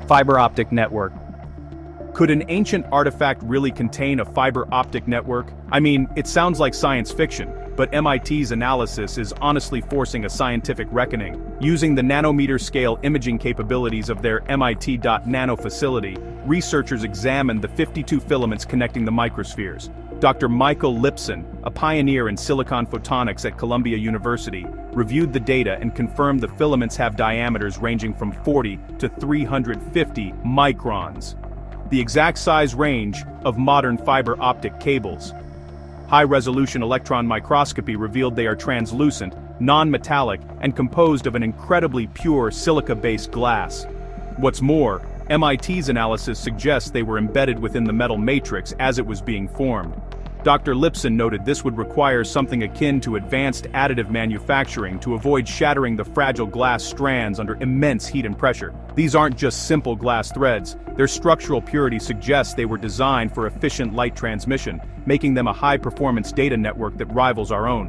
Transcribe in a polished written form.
Fiber optic network. Could an ancient artifact really contain a fiber optic network? I mean, it sounds like science fiction, but MIT's analysis is honestly forcing a scientific reckoning. Using the nanometer-scale imaging capabilities of their MIT.nano facility, researchers examined the 52 filaments connecting the microspheres. Dr. Michael Lipson, a pioneer in silicon photonics at Columbia University, reviewed the data and confirmed the filaments have diameters ranging from 40 to 350 microns, the exact size range of modern fiber optic cables. High-resolution electron microscopy revealed they are translucent, non-metallic, and composed of an incredibly pure silica-based glass. What's more, MIT's analysis suggests they were embedded within the metal matrix as it was being formed. Dr. Lipson noted this would require something akin to advanced additive manufacturing to avoid shattering the fragile glass strands under immense heat and pressure. These aren't just simple glass threads, their structural purity suggests they were designed for efficient light transmission, making them a high-performance data network that rivals our own.